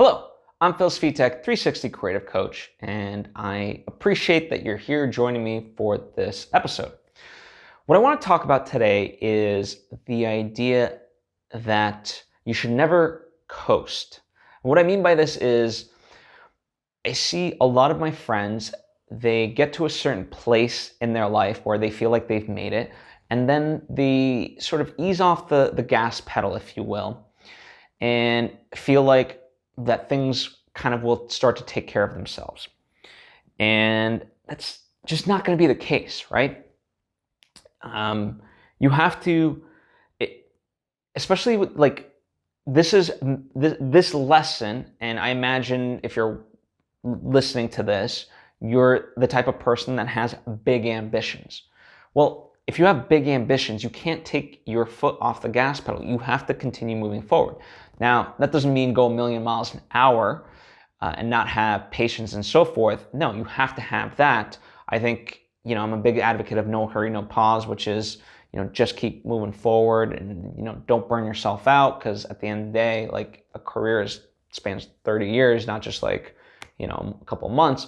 Hello, I'm Phil Svitek, 360 Creative Coach, and I appreciate that you're here joining me for this episode. What I want to talk about today is the idea that you should never coast. And what I mean by this is I see a lot of my friends, they get to a certain place in their life where they feel like they've made it, and then they sort of ease off the gas pedal, if you will, and feel like that things kind of will start to take care of themselves. And that's just not going to be the case, right? You have to, especially with like, this lesson, and I imagine if you're listening to this, you're the type of person that has big ambitions. Well, if you have big ambitions, you can't take your foot off the gas pedal. You have to continue moving forward. Now, that doesn't mean go a million miles an hour and not have patience and so forth. No, you have to have that. I think, I'm a big advocate of no hurry, no pause, which is, just keep moving forward and, don't burn yourself out, because at the end of the day, like, a career spans 30 years, not just like, a couple of months.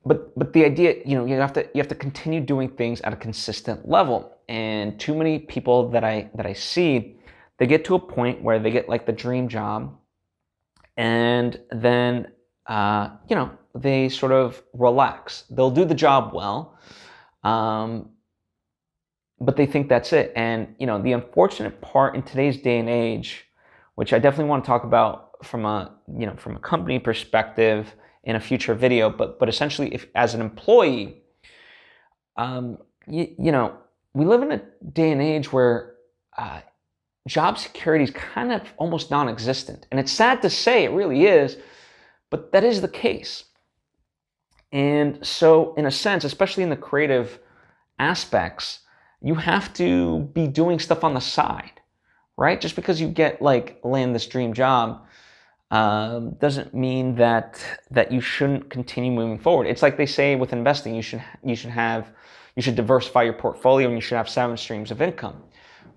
But the idea, you have to continue doing things at a consistent level. And too many people that I see, they get to a point where they get like the dream job, and then they sort of relax. They'll do the job well, but they think that's it. And the unfortunate part in today's day and age, which I definitely want to talk about from a company perspective in a future video, but essentially, if as an employee, we live in a day and age where job security is kind of almost non-existent. And it's sad to say, it really is, but that is the case. And so in a sense, especially in the creative aspects, you have to be doing stuff on the side, right? Just because you land this dream job doesn't mean that you shouldn't continue moving forward. It's like they say with investing, you should diversify your portfolio, and you should have 7 streams of income.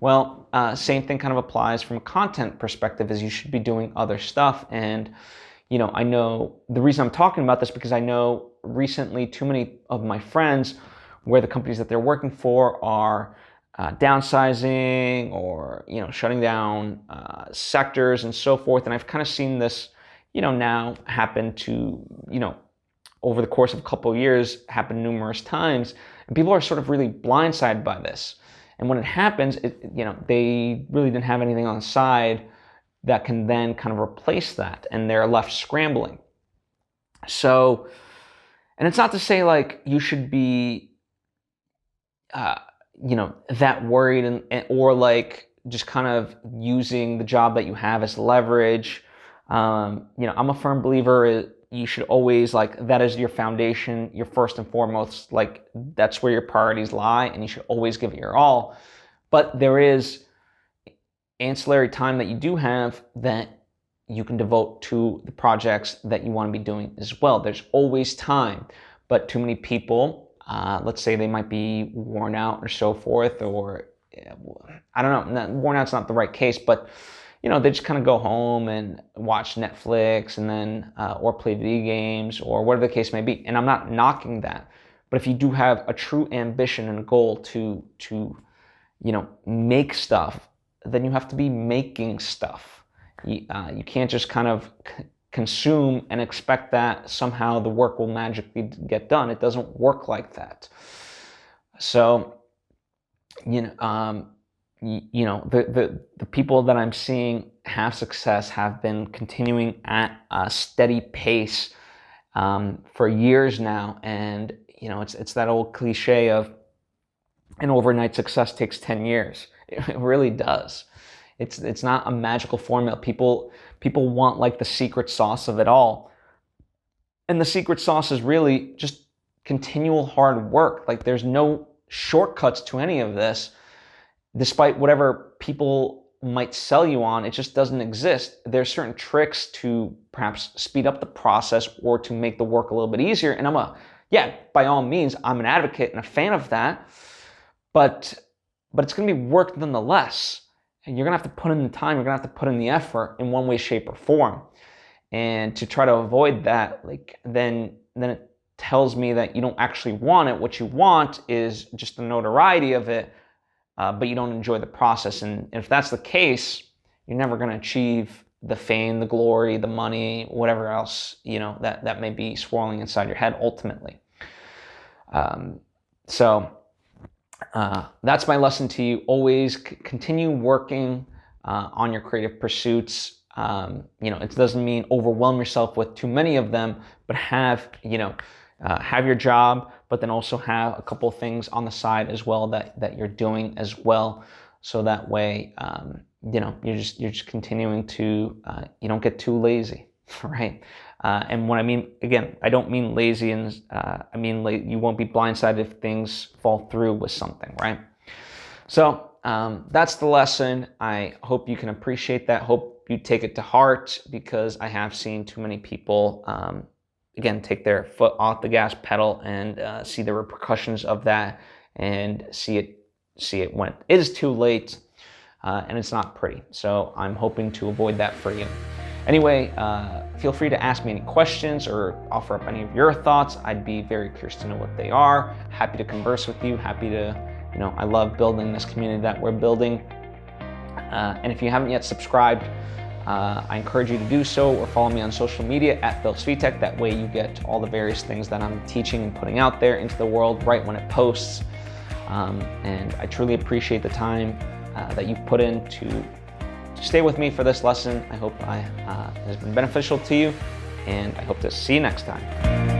Well, same thing kind of applies from a content perspective, is you should be doing other stuff. And, I know the reason I'm talking about this, because I know recently too many of my friends, where the companies that they're working for are downsizing or, shutting down sectors and so forth. And I've kind of seen this, now happen to, over the course of a couple of years, happen numerous times. And people are sort of really blindsided by this. And when it happens, they really didn't have anything on the side that can then kind of replace that, and they're left scrambling. So, and it's not to say like you should be, that worried or like just kind of using the job that you have as leverage. I'm a firm believer you should always, like, that is your foundation, your first and foremost, like, that's where your priorities lie, and you should always give it your all. But there is ancillary time that you do have that you can devote to the projects that you want to be doing as well. There's always time, but too many people, let's say they might be worn out or so forth, or I don't know, worn out's not the right case, but they just kind of go home and watch Netflix and then, or play video games or whatever the case may be. And I'm not knocking that. But if you do have a true ambition and a goal to make stuff, then you have to be making stuff. You can't just kind of consume and expect that somehow the work will magically get done. It doesn't work like that. So, the people that I'm seeing have success have been continuing at a steady pace for years now. And, it's that old cliche of an overnight success takes 10 years. It really does. It's not a magical formula. People want like the secret sauce of it all. And the secret sauce is really just continual hard work. Like, there's no shortcuts to any of this. Despite whatever people might sell you on, it just doesn't exist. There's certain tricks to perhaps speed up the process or to make the work a little bit easier. And by all means, I'm an advocate and a fan of that. But it's going to be work nonetheless. And you're going to have to put in the time, you're going to have to put in the effort in one way, shape, or form. And to try to avoid that, like then it tells me that you don't actually want it. What you want is just the notoriety of it, but you don't enjoy the process. And if that's the case, you're never going to achieve the fame, the glory, the money, whatever else, that may be swirling inside your head ultimately. So that's my lesson to you. Always continue working on your creative pursuits. It doesn't mean overwhelm yourself with too many of them, but have your job, but then also have a couple of things on the side as well that you're doing as well. So that way, you're just continuing to, you don't get too lazy, right? And what I mean, again, I don't mean lazy, and I mean you won't be blindsided if things fall through with something, right? So that's the lesson. I hope you can appreciate that. Hope you take it to heart, because I have seen too many people, again, take their foot off the gas pedal and see the repercussions of that, and see it when it is too late, and it's not pretty. So I'm hoping to avoid that for you. Anyway, feel free to ask me any questions or offer up any of your thoughts. I'd be very curious to know what they are. Happy to converse with you. Happy to, I love building this community that we're building. And if you haven't yet subscribed, I encourage you to do so, or follow me on social media at Svitek. That way you get all the various things that I'm teaching and putting out there into the world right when it posts. And I truly appreciate the time that you've put in to stay with me for this lesson. I hope it has been beneficial to you, and I hope to see you next time.